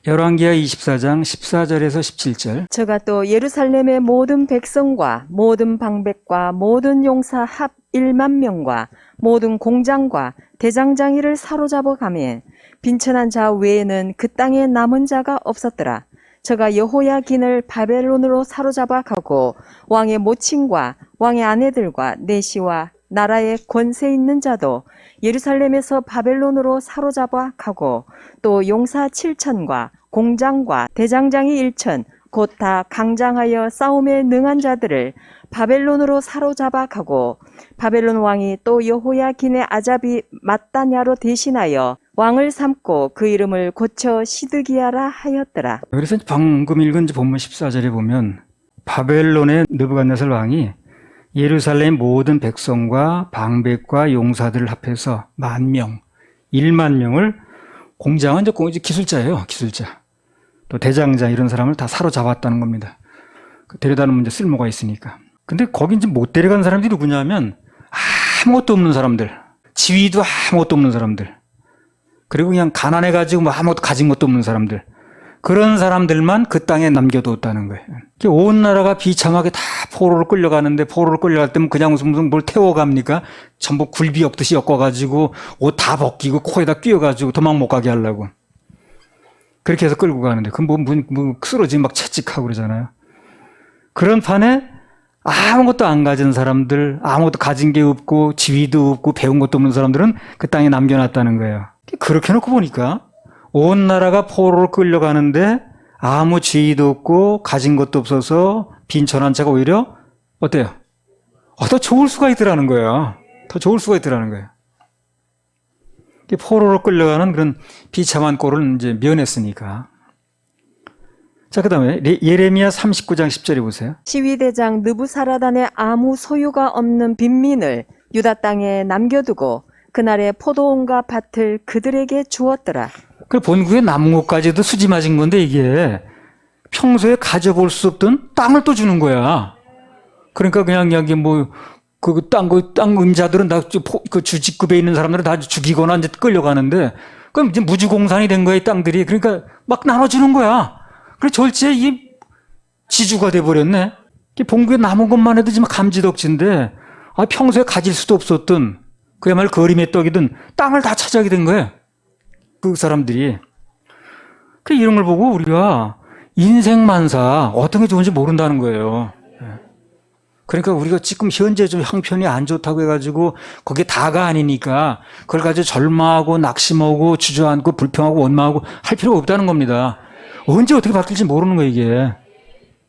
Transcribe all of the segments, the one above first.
열왕기하 24장 14절에서 17절. 저가 또 예루살렘의 모든 백성과 모든 방백과 모든 용사 합 1만 명과 모든 공장과 대장장이를 사로잡아 가매 빈천한 자 외에는 그 땅에 남은 자가 없었더라. 저가 여호야긴을 바벨론으로 사로잡아 가고 왕의 모친과 왕의 아내들과 내시와 나라의 권세 있는 자도 예루살렘에서 바벨론으로 사로잡아 가고 또 용사 7천과 공장과 대장장이 1천 곧 다 강장하여 싸움에 능한 자들을 바벨론으로 사로잡아 가고 바벨론 왕이 또 여호야긴의 아잡이 mat단야로 대신하여 왕을 삼고 그 이름을 고쳐 시드기야라 하였더라. 그래서 방금 읽은 본문 14절에 보면 바벨론의 느부갓네살 왕이 예루살렘 모든 백성과 방백과 용사들을 합해서 10,000명, 10,000명을 공장은 이제 기술자예요. 기술자. 또 대장장 이런 사람을 다 사로잡았다는 겁니다. 데려다 놓으면 이제 쓸모가 있으니까. 근데 거기 이제 못 데려간 사람들이 누구냐면 아무것도 없는 사람들. 지위도 아무것도 없는 사람들. 그리고 그냥 가난해가지고 뭐 아무것도 가진 것도 없는 사람들. 그런 사람들만 그 땅에 남겨뒀다는 거예요. 온 나라가 비참하게 다 포로로 끌려가는데 포로로 끌려갈 때면 그냥 무슨 뭘 태워갑니까? 전부 굴비 엮듯이 엮어가지고 옷 다 벗기고 코에다 끼워가지고 도망 못 가게 하려고. 그렇게 해서 끌고 가는데 그 뭐 쓰러지면 막 채찍하고 그러잖아요. 그런 판에 아무것도 안 가진 사람들, 아무것도 가진 게 없고 지위도 없고 배운 것도 없는 사람들은 그 땅에 남겨놨다는 거예요. 그렇게 놓고 보니까 온 나라가 포로로 끌려가는데 아무 지위도 없고 가진 것도 없어서 빈천한 채가 오히려 어때요? 더 좋을 수가 있더라는 거예요. 더 좋을 수가 있더라는 거예요. 포로로 끌려가는 그런 비참한 꼴을 이제 면했으니까. 자, 그 다음에 예레미야 39장 10절에 보세요. 시위대장 느부사라단의 아무 소유가 없는 빈민을 유다 땅에 남겨두고 그날의 포도원과 밭을 그들에게 주었더라. 그 본국에 남은 것까지도 수지 맞은 건데 이게 평소에 가져볼 수 없던 땅을 또 주는 거야. 그러니까 그냥 여기 뭐 땅 임자들은 다 그 주직급에 있는 사람들은 다 죽이거나 이제 끌려가는데 그럼 이제 무주공산이 된 거야, 이 땅들이. 그러니까 막 나눠주는 거야. 그래 졸지에 이 지주가 돼버렸네. 본국에 남은 것만 해도 지금 감지덕지인데 평소에 가질 수도 없었던 그야말로 거림의 떡이든 땅을 다 차지하게 된 거예요. 그 사람들이. 이런 걸 보고 우리가 인생만사 어떤 게 좋은지 모른다는 거예요. 그러니까 우리가 지금 현재 좀 형편이 안 좋다고 해가지고 거기에 다가 아니니까 그걸 가지고 절망하고 낙심하고 주저앉고 불평하고 원망하고 할 필요가 없다는 겁니다. 언제 어떻게 바뀔지 모르는 거예요, 이게.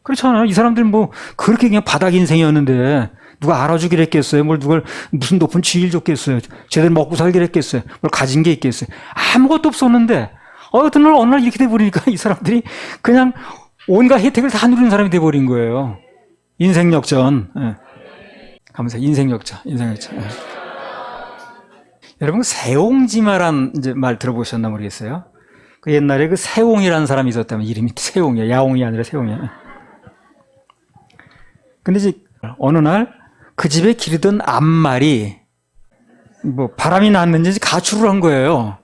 그렇잖아요. 이 사람들 뭐 그렇게 그냥 바닥 인생이었는데 누가 알아주기를 했겠어요? 무슨 높은 지위를 줬겠어요? 제대로 먹고 살기를 했겠어요? 뭘 가진 게 있겠어요? 아무것도 없었는데 어느 날 이렇게 돼버리니까 이 사람들이 그냥 온갖 혜택을 다 누리는 사람이 돼버린 거예요. 인생 역전. 예. 가면서 인생 역전. 예. 여러분 세옹지마란 이제 말 들어보셨나 모르겠어요. 그 옛날에 그 세옹이라는 사람이 있었다면 이름이 세옹이야. 야옹이 아니라 세옹이야. 근데 이제 어느 날 그 집에 기르던 암말이 뭐 바람이 났는지 가출을 한 거예요.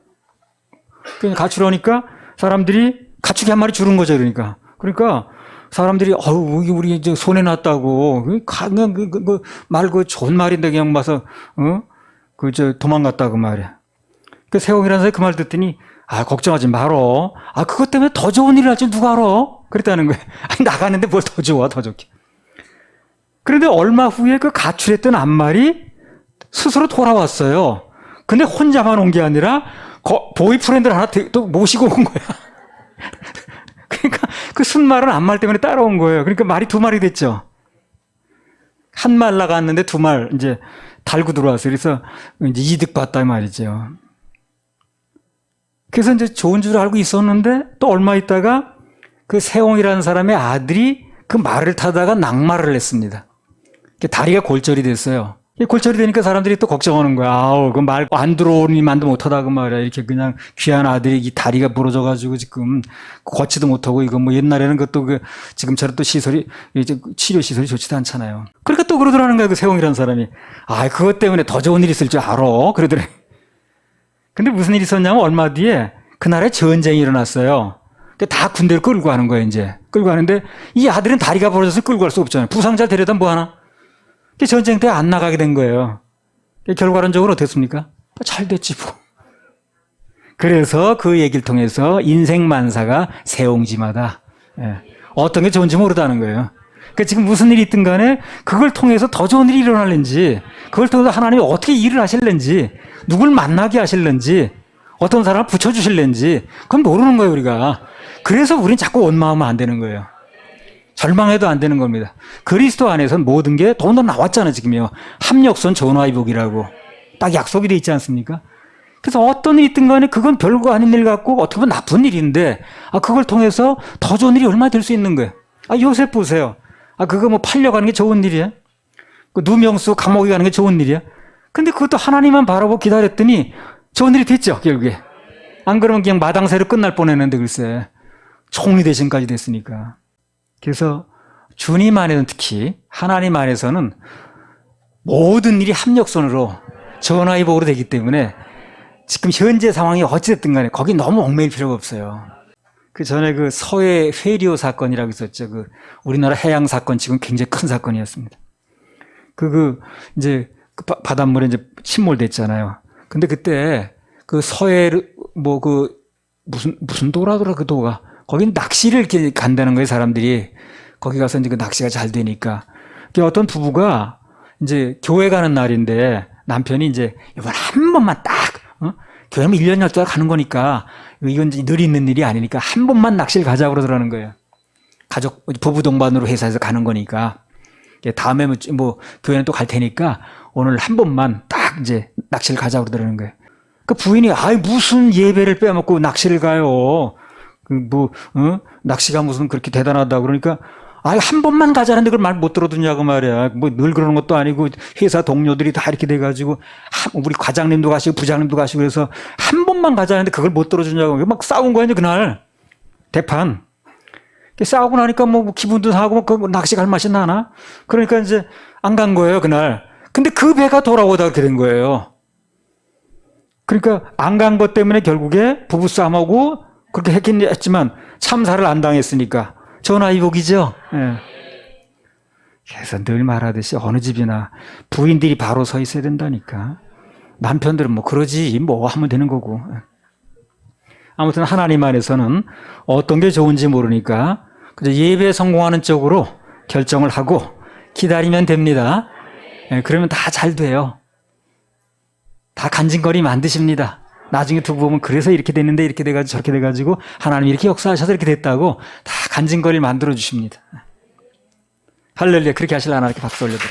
가출을 하니까 사람들이 가축이 한 마리 줄은 거죠. 그러니까 사람들이 우리 이제 손해 났다고 그냥 말 좋은 말인데 그냥 와서 도망갔다고 말이야. 그 세옹이라는 사람이 그 말 듣더니 걱정하지 말어. 그것 때문에 더 좋은 일을 할지 누가 알아? 그랬다는 거예요. 나가는데 뭘 더 좋아, 더 좋게. 그런데 얼마 후에 그 가출했던 암말이 스스로 돌아왔어요. 근데 혼자만 온 게 아니라 보이프렌드를 하나 또 모시고 온 거야. 그러니까 그 순말은 암말 때문에 따라온 거예요. 그러니까 말이 2마리 됐죠. 한 말 나갔는데 2말 이제 달고 들어왔어요. 그래서 이제 이득 봤다 말이죠. 그래서 이제 좋은 줄 알고 있었는데 또 얼마 있다가 그 세옹이라는 사람의 아들이 그 말을 타다가 낙마를 했습니다. 다리가 골절이 됐어요. 골절이 되니까 사람들이 또 걱정하는 거야. 그 말 안 들어오니 만도 못하다 그 말이야. 이렇게 그냥 귀한 아들이 이 다리가 부러져가지고 지금 걷지도 못하고 이거 뭐 옛날에는 그것도 지금처럼 또 시설이 이제 치료 시설이 좋지도 않잖아요. 그러니까 또 그러더라는 거야. 그 세옹이라는 사람이. 그것 때문에 더 좋은 일이 있을 줄 알아. 그러더래. 근데 무슨 일이 있었냐면 얼마 뒤에 그날에 전쟁이 일어났어요. 다 군대를 끌고 가는 거예요, 이제. 끌고 가는데 이 아들은 다리가 부러져서 끌고 갈 수 없잖아요. 부상자 데려다 뭐 하나? 전쟁 때 안 나가게 된 거예요. 결과론적으로 어땠습니까? 잘 됐지 뭐. 그래서 그 얘기를 통해서 인생만사가 세옹지마다 어떤 게 좋은지 모르다는 거예요. 그러니까 지금 무슨 일이 있든 간에 그걸 통해서 더 좋은 일이 일어날는지, 그걸 통해서 하나님이 어떻게 일을 하실는지, 누굴 만나게 하실는지, 어떤 사람을 붙여주실는지, 그건 모르는 거예요, 우리가. 그래서 우리는 자꾸 원망하면 안 되는 거예요. 절망해도 안 되는 겁니다. 그리스도 안에서는 모든 게 더더 나왔잖아요, 지금요. 합력선 전화위복이라고. 딱 약속이 돼 있지 않습니까? 그래서 어떤 일이 있든 간에 그건 별거 아닌 일 같고 어떻게 보면 나쁜 일인데, 그걸 통해서 더 좋은 일이 얼마나 될 수 있는 거예요. 요셉 보세요. 그거 뭐 팔려가는 게 좋은 일이야? 그 누명수 감옥에 가는 게 좋은 일이야? 근데 그것도 하나님만 바라보고 기다렸더니 좋은 일이 됐죠, 결국에. 안 그러면 그냥 마당새로 끝날 뻔했는데 글쎄. 총리 대신까지 됐으니까. 그래서 주님 안에는 특히 하나님 안에서는 모든 일이 합력선으로 전화위복으로 되기 때문에 지금 현재 상황이 어찌됐든 간에 거기 너무 얽매일 필요가 없어요. 그 전에 그 서해 회리오 사건이라고 있었죠. 그 우리나라 해양 사건 지금 굉장히 큰 사건이었습니다. 이제 그 바닷물에 이제 침몰됐잖아요. 근데 그때 그 서해 뭐 그 무슨 도라더라 그 도가 거긴 낚시를 이렇게 간다는 거예요, 사람들이. 거기 가서 이제 그 낚시가 잘 되니까. 어떤 부부가 이제 교회 가는 날인데 남편이 이제 이번 한 번만 딱, 교회는 1년 열달 가는 거니까 이건 이제 늘 있는 일이 아니니까 한 번만 낚시를 가자고 그러더라는 거예요. 가족, 부부 동반으로 회사에서 가는 거니까. 다음에 뭐 교회는 또 갈 테니까 오늘 한 번만 딱 이제 낚시를 가자고 그러더라는 거예요. 그 부인이, 무슨 예배를 빼먹고 낚시를 가요. 낚시가 무슨 그렇게 대단하다. 그러니까, 한 번만 가자는데 그걸 말 못 들어듣냐고 말이야. 뭐 늘 그러는 것도 아니고 회사 동료들이 다 이렇게 돼가지고, 우리 과장님도 가시고 부장님도 가시고 그래서 한 번만 가자는데 그걸 못 들어주냐고. 막 싸운 거야, 이제 그날. 대판. 싸우고 나니까 뭐 기분도 상하고 그 낚시 갈 맛이 나나? 그러니까 이제 안 간 거예요, 그날. 근데 그 배가 돌아오다 그렇게 된 거예요. 그러니까 안 간 것 때문에 결국에 부부싸움하고 그렇게 했지만 참사를 안 당했으니까 전화위복이죠. 예. 그래서 늘 말하듯이 어느 집이나 부인들이 바로 서 있어야 된다니까. 남편들은 뭐 그러지 뭐 하면 되는 거고. 아무튼 하나님 안에서는 어떤 게 좋은지 모르니까 그저 예배에 성공하는 쪽으로 결정을 하고 기다리면 됩니다. 예, 그러면 다 잘 돼요. 다 간증거리면 안 되십니다. 나중에 두고 보면 그래서 이렇게 됐는데 이렇게 돼가지고 저렇게 돼가지고 하나님이 이렇게 역사하셔서 이렇게 됐다고 다 간증거리를 만들어 주십니다. 할렐루야. 그렇게 하실라나 이렇게 박수 올려드려.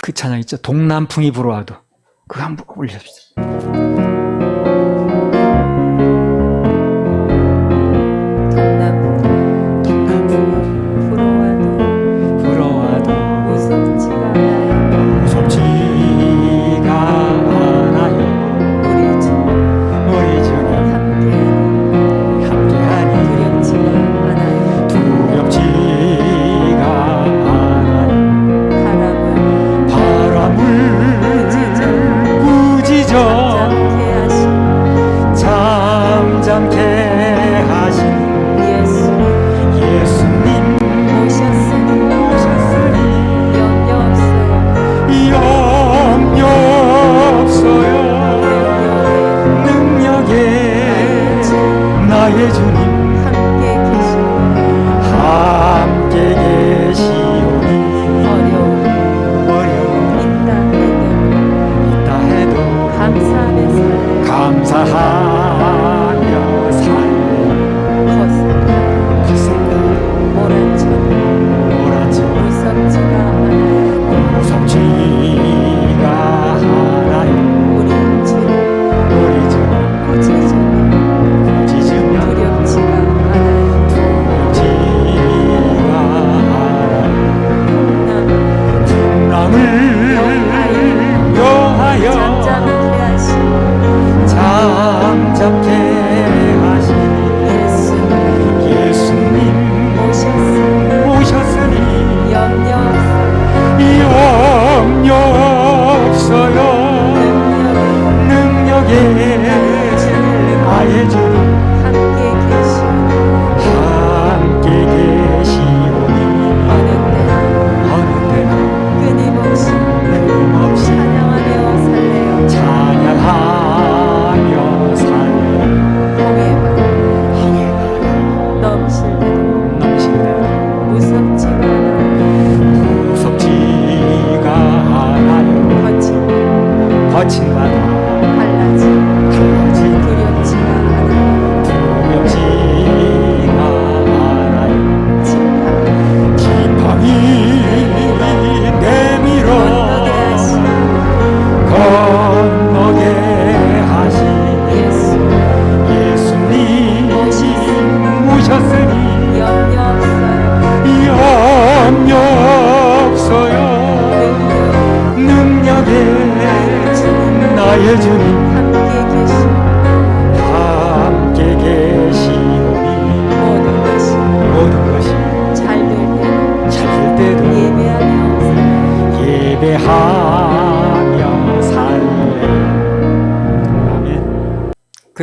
그 찬양 있죠. 동남풍이 불어와도 그거 한번 올려줍시다.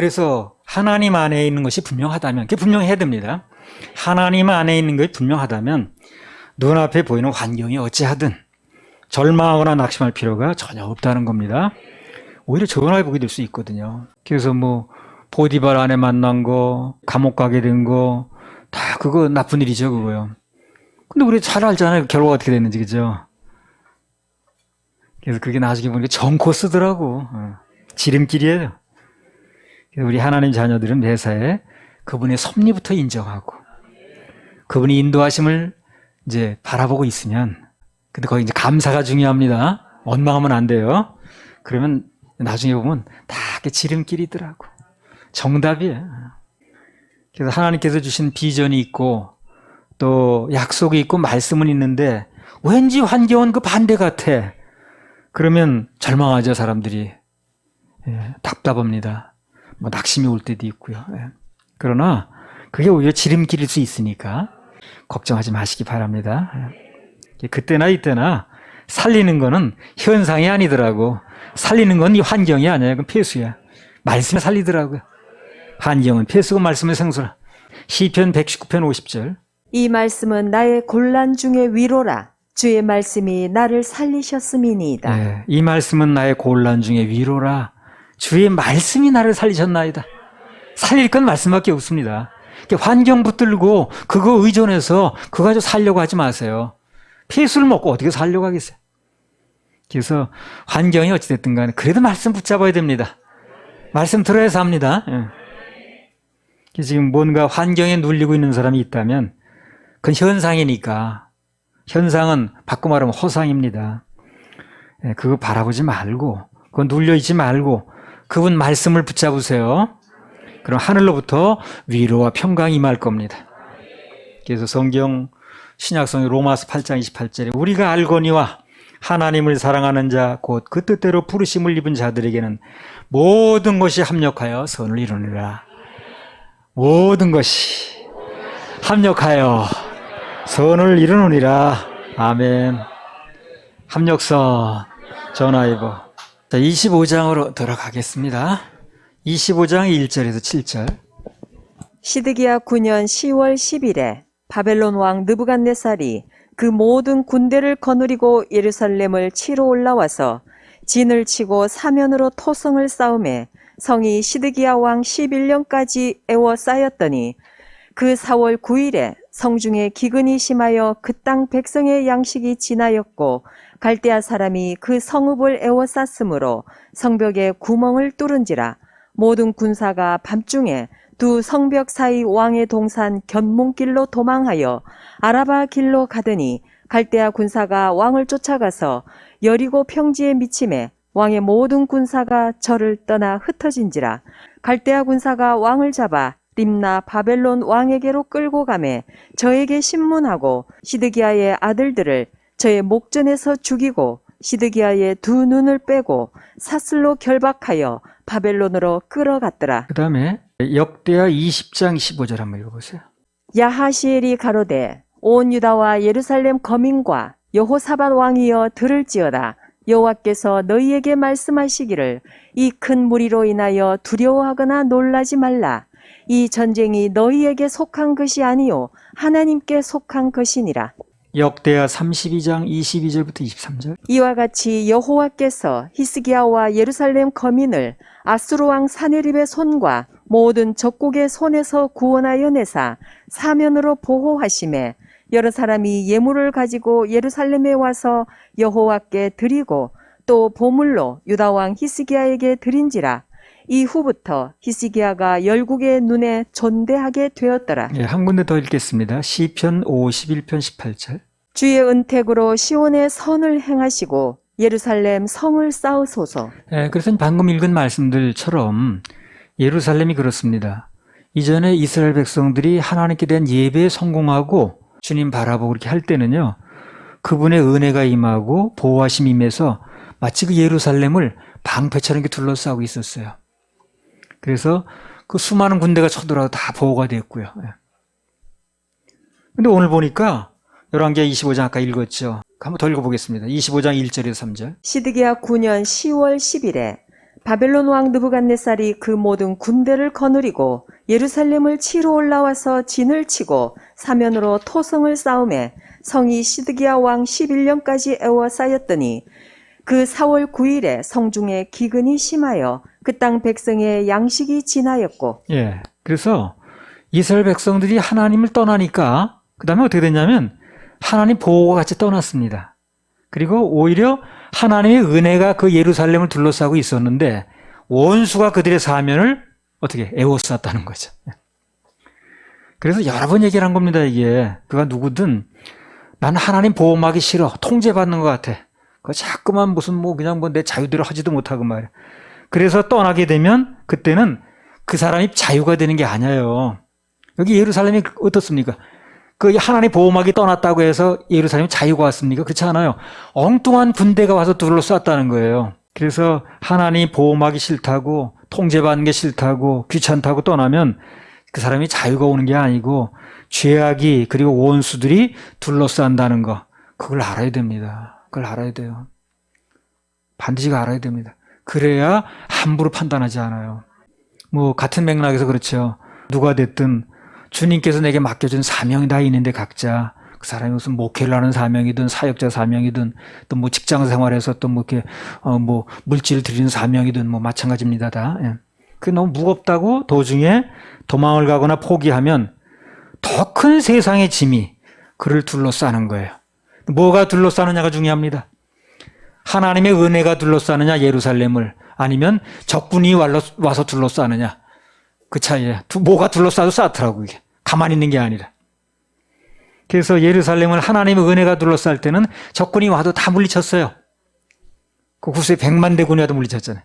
그래서 하나님 안에 있는 것이 분명하다면, 그게 분명해야 됩니다. 하나님 안에 있는 것이 분명하다면 눈앞에 보이는 환경이 어찌하든 절망하거나 낙심할 필요가 전혀 없다는 겁니다. 오히려 좋은 보게 될 수 있거든요. 그래서 뭐 보디발 안에 만난 거, 감옥 가게 된 거, 다 그거 나쁜 일이죠, 그거요. 근데 우리 잘 알잖아요, 결과가 어떻게 됐는지, 그죠? 그래서 그게 나중에 보니까 정코 쓰더라고. 지름길이에요. 그래서 우리 하나님 자녀들은 매사에 그분의 섭리부터 인정하고 그분이 인도하심을 이제 바라보고 있으면, 근데 거기 이제 감사가 중요합니다. 원망하면 안 돼요. 그러면 나중에 보면 다 이렇게 지름길이더라고. 정답이에요. 그래서 하나님께서 주신 비전이 있고 또 약속이 있고 말씀은 있는데 왠지 환경은 그 반대 같아. 그러면 절망하죠, 사람들이. 예, 답답합니다. 뭐 낙심이 올 때도 있고요. 예. 그러나 그게 오히려 지름길일 수 있으니까 걱정하지 마시기 바랍니다. 예. 그때나 이때나 살리는 거는 현상이 아니더라고. 살리는 건 이 환경이 아니야. 그건 폐수야. 말씀이 살리더라고요. 환경은 폐수고 말씀은 생수라. 시편 119편 50절. 이 말씀은 나의 곤란 중의 위로라. 주의 말씀이 나를 살리셨음이니이다. 네, 이 말씀은 나의 곤란 중의 위로라. 주의 말씀이 나를 살리셨나이다. 살릴 건 말씀밖에 없습니다. 환경 붙들고 그거 의존해서 그거 가지고 살려고 하지 마세요. 폐수를 먹고 어떻게 살려고 하겠어요. 그래서 환경이 어찌됐든 간에 그래도 말씀 붙잡아야 됩니다. 말씀 들어야 삽니다. 예. 지금 뭔가 환경에 눌리고 있는 사람이 있다면 그건 현상이니까, 현상은 바꿔 말하면 허상입니다. 예, 그거 바라보지 말고 그건 눌려있지 말고 그분 말씀을 붙잡으세요. 그럼 하늘로부터 위로와 평강이 임할 겁니다. 그래서 성경 신약성의 로마서 8장 28절에 우리가 알거니와 하나님을 사랑하는 자 곧 그 뜻대로 부르심을 입은 자들에게는 모든 것이 합력하여 선을 이루느라. 모든 것이 합력하여 선을 이루느니라. 아멘. 합력선 전화위보. 자, 25장으로 들어가겠습니다. 25장 1절에서 7절. 시드기야 9년 10월 10일에 바벨론 왕 느부갓네살이 그 모든 군대를 거느리고 예루살렘을 치러 올라와서 진을 치고 사면으로 토성을 쌓음에 성이 시드기야 왕 11년까지 에워싸였더니 그 4월 9일에 성중에 기근이 심하여 그 땅 백성의 양식이 지나였고 갈대아 사람이 그 성읍을 에워쌌으므로 성벽에 구멍을 뚫은지라. 모든 군사가 밤중에 두 성벽 사이 왕의 동산 견문길로 도망하여 아라바 길로 가더니 갈대아 군사가 왕을 쫓아가서 여리고 평지에 미침에 왕의 모든 군사가 저를 떠나 흩어진지라. 갈대아 군사가 왕을 잡아 림나 바벨론 왕에게로 끌고 가매 저에게 신문하고 시드기야의 아들들을 저의 목전에서 죽이고 시드기야의 두 눈을 빼고 사슬로 결박하여 바벨론으로 끌어갔더라. 그 다음에 역대하 20장 15절 한번 읽어보세요. 야하시엘이 가로되 온 유다와 예루살렘 거민과 여호사밧 왕이여 들을지어다. 여호와께서 너희에게 말씀하시기를 이 큰 무리로 인하여 두려워하거나 놀라지 말라. 이 전쟁이 너희에게 속한 것이 아니요 하나님께 속한 것이니라. 역대하 32장 22절부터 23절. 이와 같이 여호와께서 히스기야와 예루살렘 거민을 아수르 왕 사네립의 손과 모든 적국의 손에서 구원하여 내사 사면으로 보호하심에 여러 사람이 예물을 가지고 예루살렘에 와서 여호와께 드리고 또 보물로 유다 왕 히스기야에게 드린지라. 이후부터 히스기야가 열국의 눈에 존대하게 되었더라. 예, 한 군데 더 읽겠습니다. 시편 51편 18절. 주의 은택으로 시온의 선을 행하시고 예루살렘 성을 쌓으소서. 예, 그래서 방금 읽은 말씀들처럼 예루살렘이 그렇습니다. 이전에 이스라엘 백성들이 하나님께 대한 예배에 성공하고 주님 바라보고 이렇게 할 때는요, 그분의 은혜가 임하고 보호하심이 임해서 마치 그 예루살렘을 방패처럼 이렇게 둘러싸고 있었어요. 그래서 그 수많은 군대가 쳐들어와도 다 보호가 됐고요. 근데 오늘 보니까 열왕기하 25장 아까 읽었죠. 한번 더 읽어보겠습니다. 25장 1절에서 3절. 시드기야 9년 10월 10일에 바벨론 왕 느부갓네살이 그 모든 군대를 거느리고 예루살렘을 치러 올라와서 진을 치고 사면으로 토성을 쌓음에 성이 시드기야 왕 11년까지 에워싸였더니 그 4월 9일에 성중에 기근이 심하여 그 땅 백성의 양식이 진하였고. 예. 그래서 이스라엘 백성들이 하나님을 떠나니까 그 다음에 어떻게 됐냐면 하나님 보호가 같이 떠났습니다. 그리고 오히려 하나님의 은혜가 그 예루살렘을 둘러싸고 있었는데 원수가 그들의 사면을 어떻게 에워쌌다는 거죠. 그래서 여러 번 얘기를 한 겁니다. 이게 그가 누구든 난 하나님 보호막이 싫어. 통제받는 것 같아. 그 자꾸만 무슨 뭐 그냥 뭐 내 자유대로 하지도 못하고 말이야. 그래서 떠나게 되면 그때는 그 사람이 자유가 되는 게 아니에요. 여기 예루살렘이 어떻습니까? 그 하나님 보호막이 떠났다고 해서 예루살렘이 자유가 왔습니까? 그렇지 않아요. 엉뚱한 군대가 와서 둘러쌌다는 거예요. 그래서 하나님 보호막이 싫다고 통제받는 게 싫다고 귀찮다고 떠나면 그 사람이 자유가 오는 게 아니고 죄악이 그리고 원수들이 둘러싼다는 거, 그걸 알아야 됩니다. 그걸 알아야 돼요. 반드시 알아야 됩니다. 그래야 함부로 판단하지 않아요. 뭐 같은 맥락에서 그렇죠. 누가 됐든 주님께서 내게 맡겨준 사명이 다 있는데 각자 그 사람이 무슨 목회를 하는 사명이든 사역자 사명이든 또 뭐 직장 생활에서 또 뭐 이렇게 뭐 물질을 드리는 사명이든 뭐 마찬가지입니다 다. 예. 그게 너무 무겁다고 도중에 도망을 가거나 포기하면 더 큰 세상의 짐이 그를 둘러싸는 거예요. 뭐가 둘러싸느냐가 중요합니다. 하나님의 은혜가 둘러싸느냐 예루살렘을, 아니면 적군이 와서 둘러싸느냐, 그 차이에 뭐가 둘러싸도 쌓더라고. 이게 가만히 있는 게 아니라. 그래서 예루살렘을 하나님의 은혜가 둘러쌀 때는 적군이 와도 다 물리쳤어요. 그 구수의 100만 대군이 와도 물리쳤잖아요.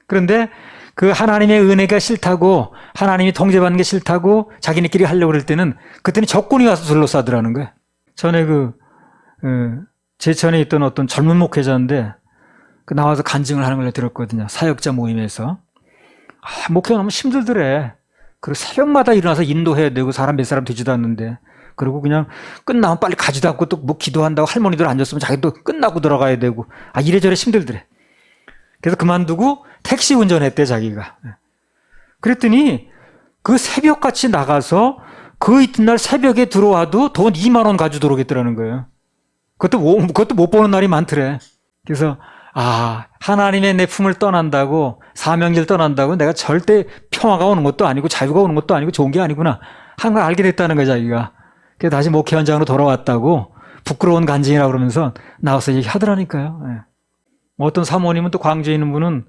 그런데 그 하나님의 은혜가 싫다고, 하나님이 통제받는 게 싫다고 자기네끼리 하려고 그럴 때는 그때는 적군이 와서 둘러싸더라는 거예요. 전에 제천에 있던 어떤 젊은 목회자인데 나와서 간증을 하는 걸 들었거든요. 사역자 모임에서. 목회가 너무 힘들더래. 그리고 새벽마다 일어나서 인도해야 되고 사람 몇 사람 되지도 않는데, 그리고 그냥 끝나면 빨리 가지도 않고 또 뭐 기도한다고 할머니들 앉았으면 자기도 끝나고 들어가야 되고, 이래저래 힘들더래. 그래서 그만두고 택시 운전했대 자기가. 그랬더니 그 새벽같이 나가서 그 이튿날 새벽에 들어와도 돈 2만 원 가지고 들어오겠더라는 거예요. 그것도 못 보는 날이 많더래. 그래서 하나님의 내 품을 떠난다고, 사명길 떠난다고 내가 절대 평화가 오는 것도 아니고 자유가 오는 것도 아니고 좋은 게 아니구나 하는 걸 알게 됐다는 거야 자기가. 그래서 다시 목회 현장으로 돌아왔다고 부끄러운 간증이라고 그러면서 나와서 얘기하더라니까요. 예. 어떤 사모님은 또 광주에 있는 분은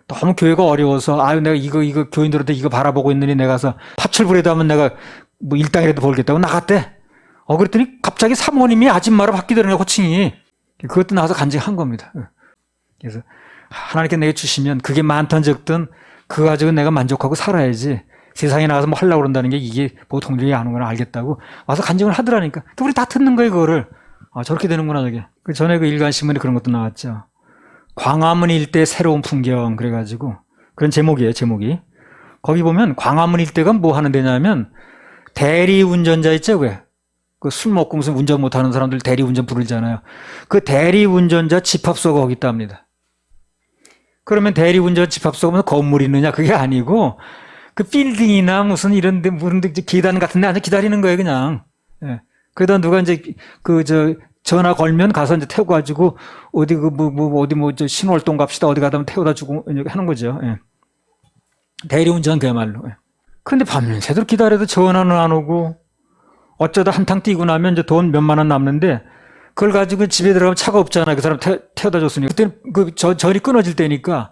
너무 교회가 어려워서 내가 이거 교인들한테 이거 바라보고 있느니 내가 가서 파출부라도 하면 내가 뭐 일당이라도 벌겠다고 나갔대. 그랬더니 갑자기 사모님이 아줌마로 바뀌더라고요, 호칭이. 그것도 나와서 간증한 겁니다. 그래서 하나님께 내게 주시면 그게 많든 적든 그거 가지고 내가 만족하고 살아야지, 세상에 나가서 뭐 하려고 그런다는 게 이게 보통 일이 아닌 걸 알겠다고 와서 간증을 하더라니까. 또 우리 다 듣는 거예요, 그거를. 저렇게 되는구나, 저게. 그 전에 그 일간신문에 그런 것도 나왔죠. 광화문 일대 새로운 풍경, 그래가지고 그런 제목이에요, 제목이. 거기 보면 광화문 일대가 뭐 하는 데냐면 대리운전자 있죠, 왜? 그 술 먹고 무슨 운전 못하는 사람들 대리운전 부르잖아요. 그 대리운전자 집합소가 거기 있답니다. 그러면 대리운전 집합소가 건물이 있느냐? 그게 아니고 그 빌딩이나 무슨 이런 데, 계단 같은 데 앉아 기다리는 거예요, 그냥. 예. 그러다 누가 이제 전화 걸면 가서 이제 태워가지고 어디 신월동 갑시다 어디 가다 태워다 주고 하는 거죠. 예. 대리운전 그야말로. 예. 근데 밤새도록 기다려도 전화는 안 오고, 어쩌다 한탕 뛰고 나면 이제 돈 몇만 원 남는데 그걸 가지고 집에 들어가면 차가 없잖아요. 그 사람 태워다 줬으니까. 그때는 전이 끊어질 때니까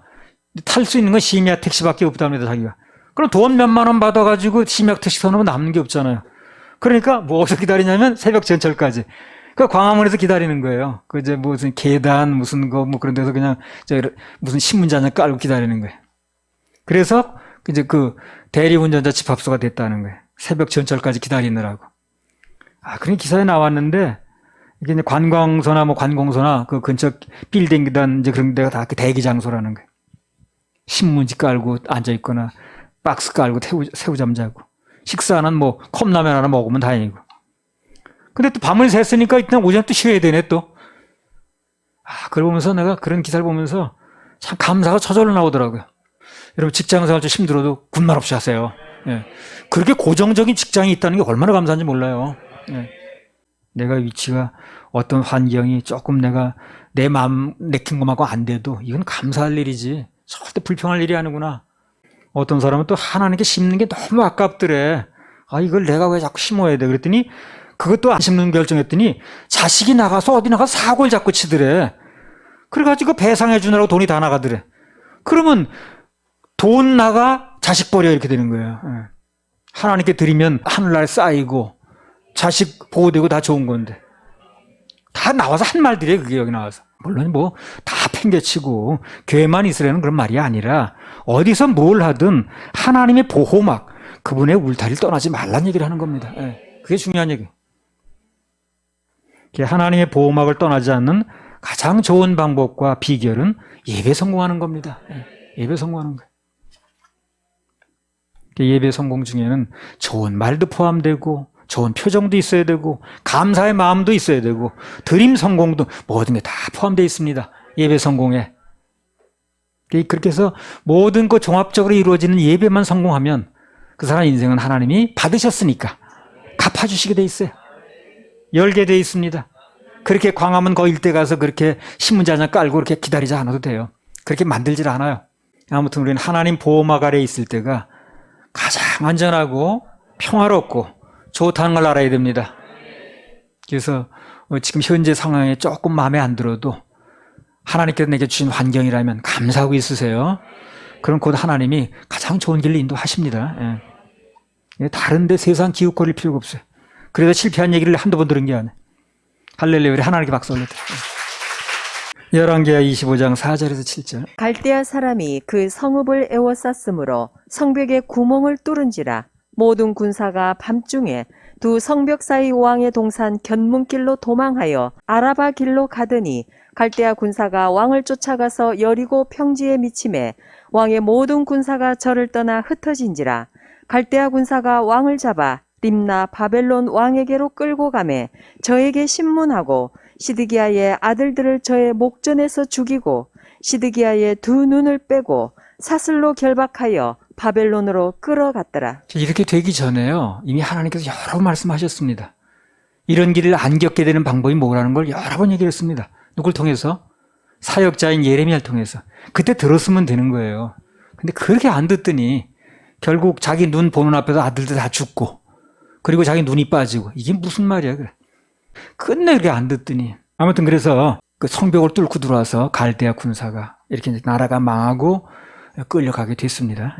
탈 수 있는 건 심야 택시밖에 없답니다, 자기가. 그럼 돈 몇만 원 받아가지고 심야 택시 타면 남는 게 없잖아요. 그러니까 뭐 어디서 기다리냐면 새벽 전철까지. 그 광화문에서 기다리는 거예요. 그 이제 무슨 계단 무슨 거 뭐 그런 데서 그냥 무슨 신문지 깔고 기다리는 거예요. 그래서 이제 그 대리운전자 집합소가 됐다는 거예요. 새벽 전철까지 기다리느라고. 그런 기사에 나왔는데, 이게 이제 관광소나 뭐 관공서나 그 근처 빌딩이든 이제 그런 데가 다 그 대기 장소라는 거예요. 신문지 깔고 앉아있거나 박스 깔고 새우잠 자고, 식사는 뭐 컵라면 하나 먹으면 다행이고. 근데 또 밤을 샜으니까 일단 오전에 또 쉬어야 되네 또. 그걸 보면서 내가 그런 기사를 보면서 참 감사가 저절로 나오더라고요. 여러분 직장생활 좀 힘들어도 군말 없이 하세요. 예. 그렇게 고정적인 직장이 있다는 게 얼마나 감사한지 몰라요. 예. 내가 위치가 어떤 환경이 조금 내가 내 마음 내킨 것만큼 안 돼도 이건 감사할 일이지 절대 불평할 일이 아니구나. 어떤 사람은 또 하나님께 심는 게 너무 아깝더래. 아, 이걸 내가 왜 자꾸 심어야 돼? 그랬더니 그것도 안 심는 결정했더니 자식이 나가서 어디 나가서 사고를 자꾸 치더래. 그래가지고 배상해 주느라고 돈이 다 나가더래. 그러면 돈 나가 자식 버려 이렇게 되는 거예요. 예. 하나님께 드리면 하늘나라에 쌓이고 자식 보호되고 다 좋은 건데 다 나와서 한 말들이에요. 그게 여기 나와서. 물론 뭐 다 팽개치고 교회만 있으라는 그런 말이 아니라 어디서 뭘 하든 하나님의 보호막 그분의 울타리를 떠나지 말라는 얘기를 하는 겁니다. 예. 그게 중요한 얘기예요. 하나님의 보호막을 떠나지 않는 가장 좋은 방법과 비결은 예배 성공하는 겁니다. 예배 성공하는 거예요. 예배 성공 중에는 좋은 말도 포함되고 좋은 표정도 있어야 되고 감사의 마음도 있어야 되고 드림 성공도 모든 게 다 포함되어 있습니다. 예배 성공에. 그렇게 해서 모든 것 종합적으로 이루어지는 예배만 성공하면 그 사람 인생은 하나님이 받으셨으니까 갚아주시게 돼 있어요. 열게 돼 있습니다. 그렇게 광화문 거 일대 가서 그렇게 신문지 하나 깔고 그렇게 기다리지 않아도 돼요. 그렇게 만들질 않아요. 아무튼 우리는 하나님 보호막 아래에 있을 때가 가장 안전하고 평화롭고 좋다는 걸 알아야 됩니다. 그래서 지금 현재 상황에 조금 마음에 안 들어도 하나님께서 내게 주신 환경이라면 감사하고 있으세요. 그럼 곧 하나님이 가장 좋은 길로 인도하십니다. 예. 다른 데 세상 기웃거릴 필요가 없어요. 그래서 실패한 얘기를 한두 번 들은 게 아니에요. 할렐루야, 우리 하나님께 박수 올려드려요. 열왕기하 25장 4절에서 7절. 갈대아 사람이 그 성읍을 에워쌌으므로 성벽에 구멍을 뚫은지라 모든 군사가 밤중에 두 성벽 사이 왕의 동산 견문길로 도망하여 아라바 길로 가더니 갈대아 군사가 왕을 쫓아가서 여리고 평지에 미침해 왕의 모든 군사가 저를 떠나 흩어진지라 갈대아 군사가 왕을 잡아 림나 바벨론 왕에게로 끌고 가매 저에게 신문하고 시드기야의 아들들을 저의 목전에서 죽이고 시드기야의 두 눈을 빼고 사슬로 결박하여 바벨론으로 끌어갔더라. 이렇게 되기 전에요. 이미 하나님께서 여러 번 말씀하셨습니다. 이런 길을 안 겪게 되는 방법이 뭐라는 걸 여러 번 얘기를 했습니다. 누굴 통해서? 사역자인 예레미야를 통해서. 그때 들었으면 되는 거예요. 근데 그렇게 안 듣더니 결국 자기 눈 보는 앞에서 아들들 다 죽고 그리고 자기 눈이 빠지고 이게 무슨 말이야 그래. 끝내 그렇게 안 듣더니 아무튼 그래서 그 성벽을 뚫고 들어와서 갈대아 군사가 이렇게 이제 나라가 망하고 끌려가게 됐습니다.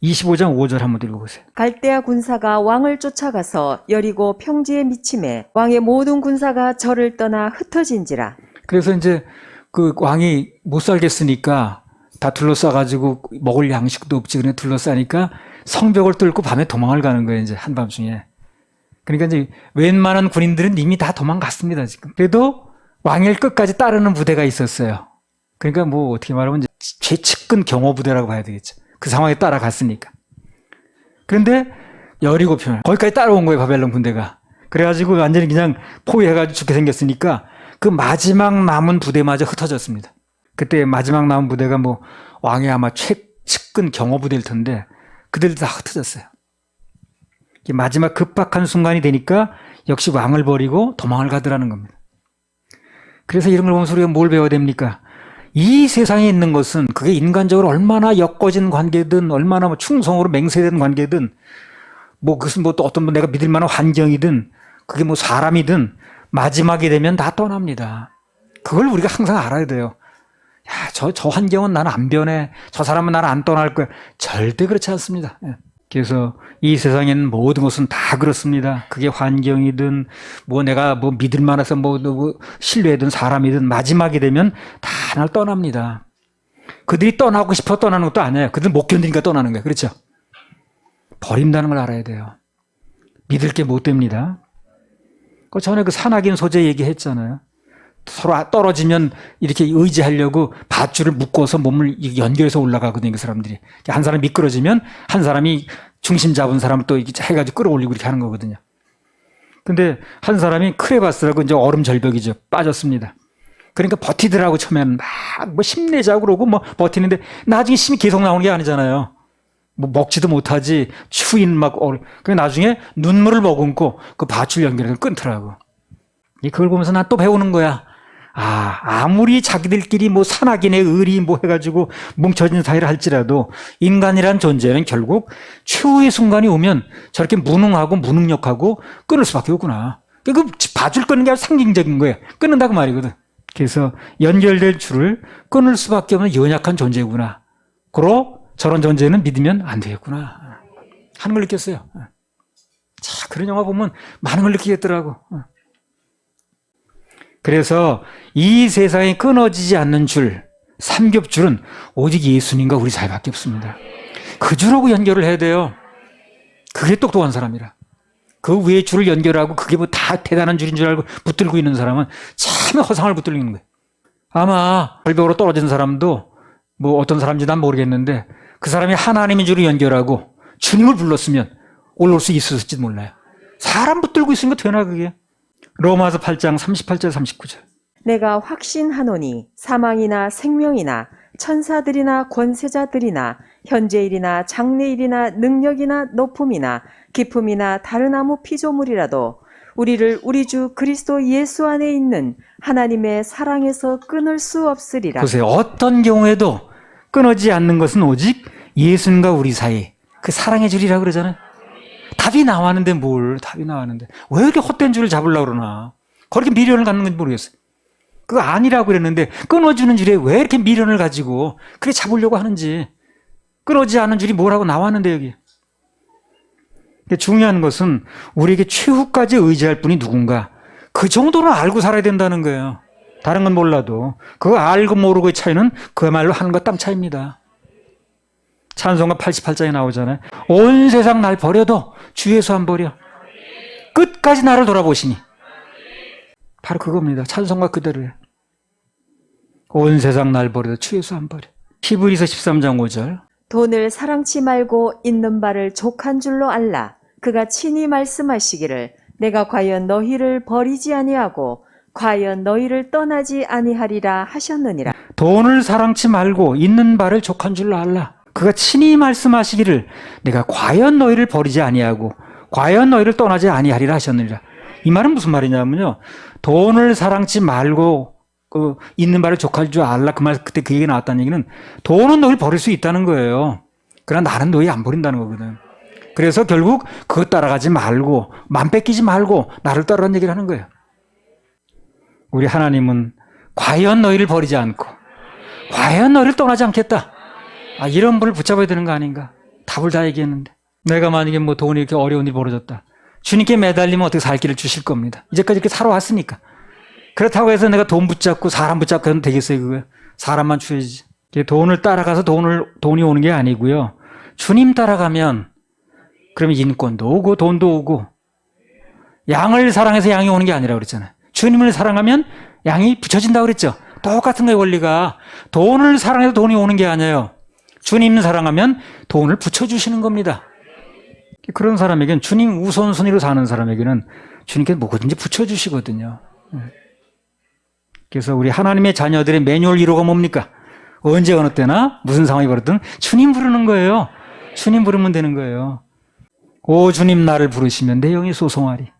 25장 5절 한번 읽어보세요. 갈대아 군사가 왕을 쫓아가서 여리고 평지에 미침해 왕의 모든 군사가 저를 떠나 흩어진지라. 그래서 이제 그 왕이 못 살겠으니까 다 둘러싸가지고 먹을 양식도 없지 그냥 둘러싸니까 성벽을 뚫고 밤에 도망을 가는 거예요. 이제 한밤중에. 그러니까 이제 웬만한 군인들은 이미 다 도망갔습니다. 지금. 그래도 왕일 끝까지 따르는 부대가 있었어요. 그러니까 뭐 어떻게 말하면 이제 최측근 경호부대라고 봐야 되겠죠. 그 상황에 따라갔으니까. 그런데 여리고 편 거기까지 따라온 거예요. 바벨론 군대가. 그래가지고 완전히 그냥 포위해가지고 죽게 생겼으니까 그 마지막 남은 부대마저 흩어졌습니다. 그때 마지막 남은 부대가 뭐 왕의 아마 최측근 경호부대일 텐데 그들도 다 흩어졌어요. 마지막 급박한 순간이 되니까 역시 왕을 버리고 도망을 가더라는 겁니다. 그래서 이런 걸 보면서 우리가 뭘 배워야 됩니까? 이 세상에 있는 것은 그게 인간적으로 얼마나 엮어진 관계든 얼마나 뭐 충성으로 맹세된 관계든 뭐 그것은 뭐 또 어떤 내가 믿을 만한 환경이든 그게 뭐 사람이든 마지막이 되면 다 떠납니다. 그걸 우리가 항상 알아야 돼요. 야, 저 환경은 나는 안 변해. 저 사람은 나는 안 떠날 거야. 절대 그렇지 않습니다. 그래서 이 세상에는 모든 것은 다 그렇습니다. 그게 환경이든 뭐 내가 뭐 믿을 만해서 뭐 신뢰하던 사람이든 마지막이 되면 다 날 떠납니다. 그들이 떠나고 싶어 떠나는 것도 아니에요. 그들 못 견디니까 떠나는 거예요. 그렇죠? 버린다는 걸 알아야 돼요. 믿을 게 못 됩니다. 그 전에 그 산악인 소재 얘기했잖아요. 서로 떨어지면 이렇게 의지하려고 밧줄을 묶어서 몸을 연결해서 올라가거든요. 그 사람들이. 한 사람이 미끄러지면 한 사람이 중심 잡은 사람을 또 이렇게 해가지고 끌어올리고 이렇게 하는 거거든요. 근데 한 사람이 크레바스라고 이제 얼음 절벽이죠. 빠졌습니다. 그러니까 버티더라고. 처음에는 막 뭐 힘내자고 그러고 뭐 버티는데 나중에 힘이 계속 나오는 게 아니잖아요. 뭐 먹지도 못하지 추인 막 그 나중에 눈물을 머금고 그 밧줄 연결해서 끊더라고. 그걸 보면서 난 또 배우는 거야. 아무리 자기들끼리 뭐 산악인의 의리 뭐 해가지고 뭉쳐진 사이를 할지라도 인간이란 존재는 결국 최후의 순간이 오면 저렇게 무능하고 무능력하고 끊을 수밖에 없구나. 그 밧줄 끊는 게 아주 상징적인 거예요. 끊는다고 말이거든. 그래서 연결될 줄을 끊을 수밖에 없는 연약한 존재구나. 그러 저런 존재는 믿으면 안 되겠구나 하는 걸 느꼈어요. 자, 그런 영화 보면 많은 걸 느끼겠더라고. 그래서 이 세상에 끊어지지 않는 줄, 삼겹줄은 오직 예수님과 우리 사이밖에 없습니다. 그 줄하고 연결을 해야 돼요. 그게 똑똑한 사람이라. 그 위에 줄을 연결하고 그게 뭐 다 대단한 줄인 줄 알고 붙들고 있는 사람은 참 허상을 붙들고 있는 거예요. 아마 절벽으로 떨어진 사람도 뭐 어떤 사람인지 난 모르겠는데 그 사람이 하나님의 줄을 연결하고 주님을 불렀으면 올라올 수 있었을지 몰라요. 사람 붙들고 있으니까 되나 그게. 로마서 8장 38절 39절. 내가 확신하노니 사망이나 생명이나 천사들이나 권세자들이나 현재일이나 장래일이나 능력이나 높음이나 깊음이나 다른 아무 피조물이라도 우리를 우리 주 그리스도 예수 안에 있는 하나님의 사랑에서 끊을 수 없으리라. 보세요. 어떤 경우에도 끊어지지 않는 것은 오직 예수님과 우리 사이 그 사랑의 줄이라고 그러잖아요. 답이 나왔는데 답이 나왔는데 왜 이렇게 헛된 줄을 잡으려고 그러나. 그렇게 미련을 갖는 건지 모르겠어요. 그거 아니라고 그랬는데 끊어주는 줄에 왜 이렇게 미련을 가지고 그렇게 잡으려고 하는지. 끊어지지 않는 줄이 뭐라고 나왔는데 여기. 중요한 것은 우리에게 최후까지 의지할 분이 누군가. 그 정도는 알고 살아야 된다는 거예요. 다른 건 몰라도. 그거 알고 모르고의 차이는 그야말로 하늘과 땅 차이입니다. 찬송가 88장에 나오잖아요. 온 세상 날 버려도 주 예수 안 버려. 끝까지 나를 돌아보시니. 바로 그겁니다. 찬송가 그대로예요. 온 세상 날 버려도 주 예수 안 버려. 히브리서 13장 5절. 돈을 사랑치 말고 있는 바를 족한 줄로 알라. 그가 친히 말씀하시기를 내가 과연 너희를 버리지 아니하고 과연 너희를 떠나지 아니하리라 하셨느니라. 돈을 사랑치 말고 있는 바를 족한 줄로 알라. 그가 친히 말씀하시기를 내가 과연 너희를 버리지 아니하고 과연 너희를 떠나지 아니하리라 하셨느니라. 이 말은 무슨 말이냐면요. 돈을 사랑치 말고 있는 바를 족할 줄 알라. 그 말 그때 그 얘기 나왔다는 얘기는 돈은 너희를 버릴 수 있다는 거예요. 그러나 나는 너희 안 버린다는 거거든. 그래서 결국 그거 따라가지 말고 맘 뺏기지 말고 나를 따르라는 얘기를 하는 거예요. 우리 하나님은 과연 너희를 버리지 않고 과연 너희를 떠나지 않겠다. 이런 분을 붙잡아야 되는 거 아닌가. 답을 다 얘기했는데 내가 만약에 뭐 돈이 이렇게 어려운 일이 벌어졌다. 주님께 매달리면 어떻게 살 길을 주실 겁니다. 이제까지 이렇게 살아왔으니까. 그렇다고 해서 내가 돈 붙잡고 사람 붙잡고 하면 되겠어요. 그거요. 사람만 줘야지. 돈을 따라가서 돈이 오는 게 아니고요. 주님 따라가면 그러면 인권도 오고 돈도 오고. 양을 사랑해서 양이 오는 게 아니라 그랬잖아요. 주님을 사랑하면 양이 붙여진다고 그랬죠. 똑같은 거예요. 원리가. 돈을 사랑해서 돈이 오는 게 아니에요. 주님 사랑하면 돈을 붙여주시는 겁니다. 그런 사람에게는 주님 우선순위로 사는 사람에게는 주님께서 뭐든지 붙여주시거든요. 그래서 우리 하나님의 자녀들의 매뉴얼 1호가 뭡니까? 언제 어느 때나 무슨 상황이 벌어든 주님 부르는 거예요. 주님 부르면 되는 거예요. 오 주님 나를 부르시면 내 영이 소송하리.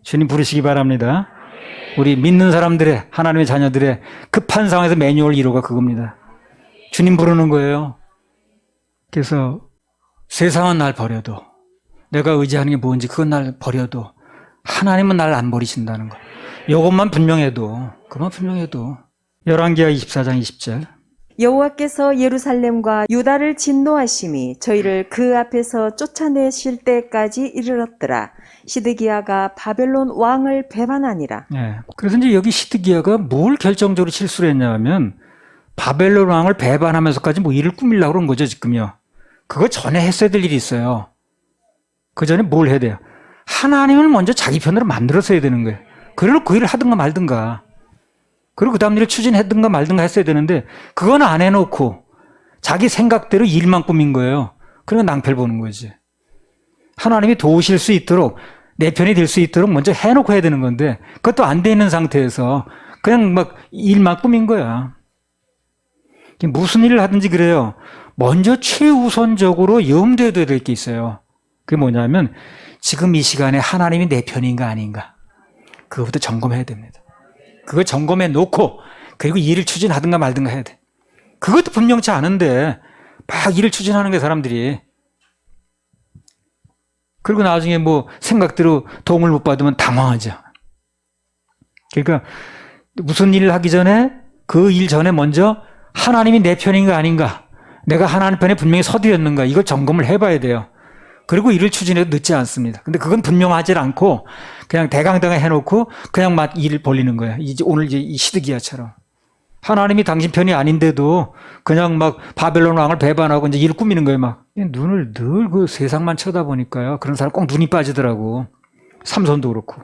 주님 부르시기 바랍니다. 우리 믿는 사람들의 하나님의 자녀들의 급한 상황에서 매뉴얼 1호가 그겁니다. 주님 부르는 거예요. 그래서 세상은 날 버려도 내가 의지하는 게 뭔지 그건 날 버려도 하나님은 날 안 버리신다는 거. 이것만 분명해도 그만 분명해도 열왕기하 24장 20절. 여호와께서 예루살렘과 유다를 진노하심이 저희를 그 앞에서 쫓아내실 때까지 이르렀더라. 시드기야가 바벨론 왕을 배반하니라. 네. 그래서 이제 여기 시드기야가 뭘 결정적으로 실수를 했냐면 바벨론 왕을 배반하면서까지 뭐 일을 꾸미려고 그런 거죠 지금요. 그거 전에 했어야 될 일이 있어요. 그 전에 뭘 해야 돼요? 하나님을 먼저 자기 편으로 만들어서 해야 되는 거예요. 그래놓고 그 일을 하든가 말든가. 그리고 그 다음 일을 추진했든가 말든가 했어야 되는데 그건 안 해놓고 자기 생각대로 일만 꾸민 거예요. 그러면 낭패를 보는 거지. 하나님이 도우실 수 있도록 내 편이 될 수 있도록 먼저 해놓고 해야 되는 건데 그것도 안 돼 있는 상태에서 그냥 막 일만 꾸민 거야. 무슨 일을 하든지 그래요. 먼저 최우선적으로 염두에 둬야 될 게 있어요. 그게 뭐냐면 지금 이 시간에 하나님이 내 편인가 아닌가. 그거부터 점검해야 됩니다. 그걸 점검해 놓고 그리고 일을 추진하든가 말든가 해야 돼. 그것도 분명치 않은데 막 일을 추진하는 게 사람들이. 그리고 나중에 뭐 생각대로 도움을 못 받으면 당황하죠. 그러니까 무슨 일을 하기 전에 그 일 전에 먼저 하나님이 내 편인가 아닌가, 내가 하나님 편에 분명히 서두였는가, 이걸 점검을 해봐야 돼요. 그리고 일을 추진해도 늦지 않습니다. 근데 그건 분명하지 않고 그냥 대강대강 해놓고 그냥 막 일을 벌리는 거예요. 이제 오늘 이제 이 시드기야처럼. 하나님이 당신 편이 아닌데도 그냥 막 바벨론 왕을 배반하고 이제 일을 꾸미는 거예요. 막 눈을 늘 그 세상만 쳐다보니까요. 그런 사람 꼭 눈이 빠지더라고. 삼손도 그렇고.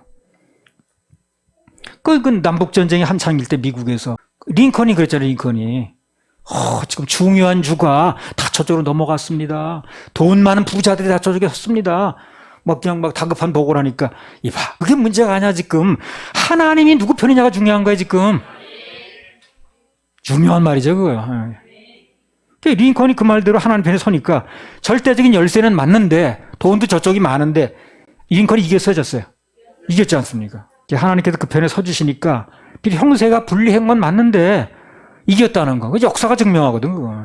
그 남북 전쟁이 한창일 때 미국에서 링컨이 그랬잖아요. 링컨이 지금 중요한 주가 다 저쪽으로 넘어갔습니다. 돈 많은 부자들이 다 저쪽에 섰습니다. 막 그냥 막 다급한 보고를 하니까 이봐, 그게 문제가 아니야. 지금 하나님이 누구 편이냐가 중요한 거야. 지금 중요한 말이죠, 그거요. 링컨이 그 말대로 하나님 편에 서니까 절대적인 열세는 맞는데 돈도 저쪽이 많은데 링컨이 이겼어요, 졌어요? 이겼지 않습니까? 하나님께서 그 편에 서주시니까 형세가 불리한 건 맞는데 이겼다는 거. 그 역사가 증명하거든, 그거.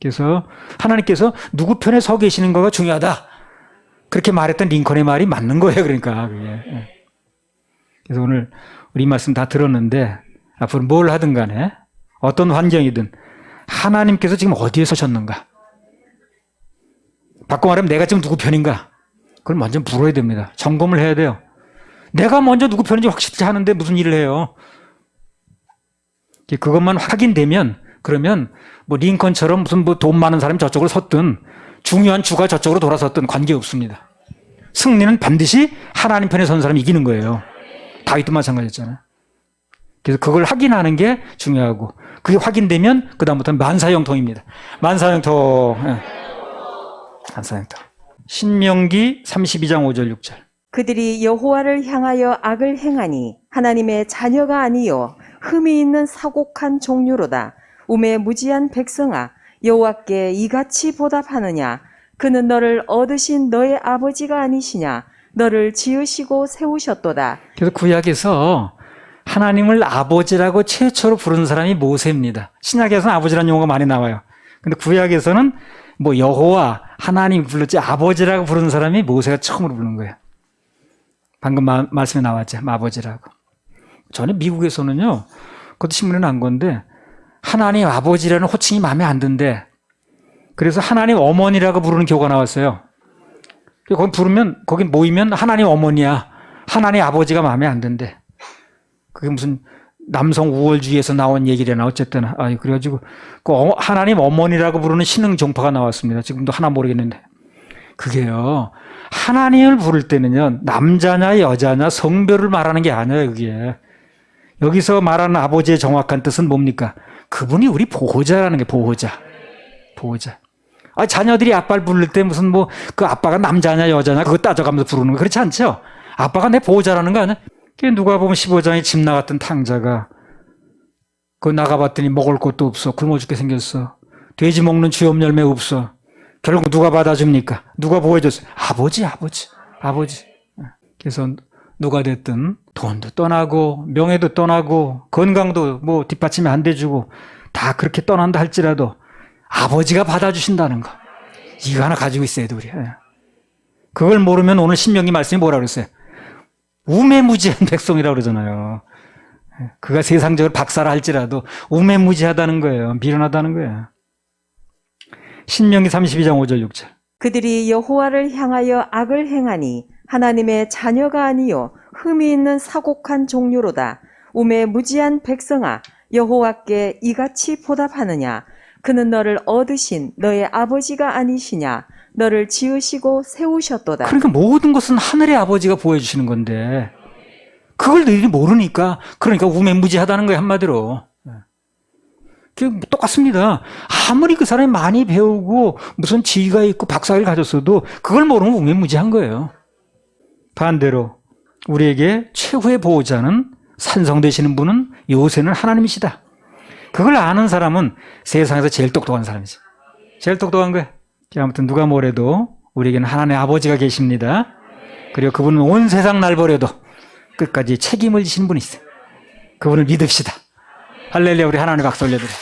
그래서 하나님께서 누구 편에 서 계시는 거가 중요하다. 그렇게 말했던 링컨의 말이 맞는 거예요, 그러니까. 그게. 그래서 오늘 우리 말씀 다 들었는데 앞으로 뭘 하든 간에 어떤 환경이든 하나님께서 지금 어디에 서셨는가? 바꿔 말하면 내가 지금 누구 편인가? 그걸 먼저 물어야 됩니다. 점검을 해야 돼요. 내가 먼저 누구 편인지 확실히 하는데 무슨 일을 해요? 그것만 확인되면 그러면 뭐 링컨처럼 무슨 뭐 돈 많은 사람이 저쪽으로 섰든 중요한 주가 저쪽으로 돌아섰든 관계없습니다. 승리는 반드시 하나님 편에 선 사람이 이기는 거예요. 다윗도 마찬가지였잖아요. 그래서 그걸 확인하는 게 중요하고 그게 확인되면 그다음부터는 만사형통입니다. 만사형통. 만사형통. 신명기 32장 5절 6절. 그들이 여호와를 향하여 악을 행하니 하나님의 자녀가 아니요 흠이 있는 사곡한 종류로다. 우매무지한 백성아, 여호와께 이같이 보답하느냐? 그는 너를 얻으신 너의 아버지가 아니시냐? 너를 지으시고 세우셨도다. 그래서 구약에서 하나님을 아버지라고 최초로 부르는 사람이 모세입니다. 신약에서는 아버지라는 용어가 많이 나와요. 근데 구약에서는 뭐 여호와 하나님 불렀지 아버지라고 부르는 사람이 모세가 처음으로 부르는 거예요. 방금 말씀에 나왔죠. 아버지라고. 전에 미국에서는요. 그것도 신문에 난 건데 하나님 아버지라는 호칭이 마음에 안 든대. 그래서 하나님 어머니라고 부르는 교가 나왔어요. 거기 부르면 거기 모이면 하나님 어머니야. 하나님 아버지가 마음에 안 든대. 그게 무슨 남성 우월주의에서 나온 얘기래나 어쨌든 그래가지고 그 하나님 어머니라고 부르는 신흥 종파가 나왔습니다. 지금도 하나 모르겠는데 그게요. 하나님을 부를 때는요. 남자냐 여자냐 성별을 말하는 게 아니에요. 그게. 여기서 말하는 아버지의 정확한 뜻은 뭡니까? 그분이 우리 보호자라는 게 보호자. 보호자. 자녀들이 아빠를 부를 때 무슨 뭐 그 아빠가 남자냐 여자냐 그거 따져가면서 부르는 거 그렇지 않죠? 아빠가 내 보호자라는 거 아니야? 누가 보면 15장에 집 나갔던 탕자가 그 나가봤더니 먹을 것도 없어. 굶어 죽게 생겼어. 돼지 먹는 주염 열매 없어. 결국 누가 받아줍니까? 누가 보호해줬어요? 아버지. 그래서 누가 됐든 돈도 떠나고 명예도 떠나고 건강도 뭐 뒷받침이 안 돼주고 다 그렇게 떠난다 할지라도 아버지가 받아주신다는 거. 이거 하나 가지고 있어야 돼, 우리. 그걸 모르면 오늘 신명기 말씀이 뭐라 그랬어요? 우매무지한 백성이라고 그러잖아요. 그가 세상적으로 박사라 할지라도 우매무지하다는 거예요. 미련하다는 거예요. 신명기 32장 5절 6절. 그들이 여호와를 향하여 악을 행하니 하나님의 자녀가 아니요 흠이 있는 사곡한 종류로다. 우매무지한 백성아, 여호와께 이같이 보답하느냐? 그는 너를 얻으신 너의 아버지가 아니시냐? 너를 지으시고 세우셨도다. 그러니까 모든 것은 하늘의 아버지가 보여주시는 건데 그걸 너희들이 모르니까 그러니까 우매무지하다는 거예요. 한마디로. 똑같습니다. 아무리 그 사람이 많이 배우고 무슨 지위가 있고 박사를 가졌어도 그걸 모르면 우매무지한 거예요. 반대로 우리에게 최후의 보호자는 산성되시는 분은 요새는 하나님이시다. 그걸 아는 사람은 세상에서 제일 똑똑한 사람이지. 제일 똑똑한 거야. 아무튼 누가 뭐래도 우리에게는 하나님의 아버지가 계십니다. 그리고 그분은 온 세상 날 버려도 끝까지 책임을 지시는 분이 있어요. 그분을 믿읍시다. 할렐루야. 우리 하나님 박수 올려드려요.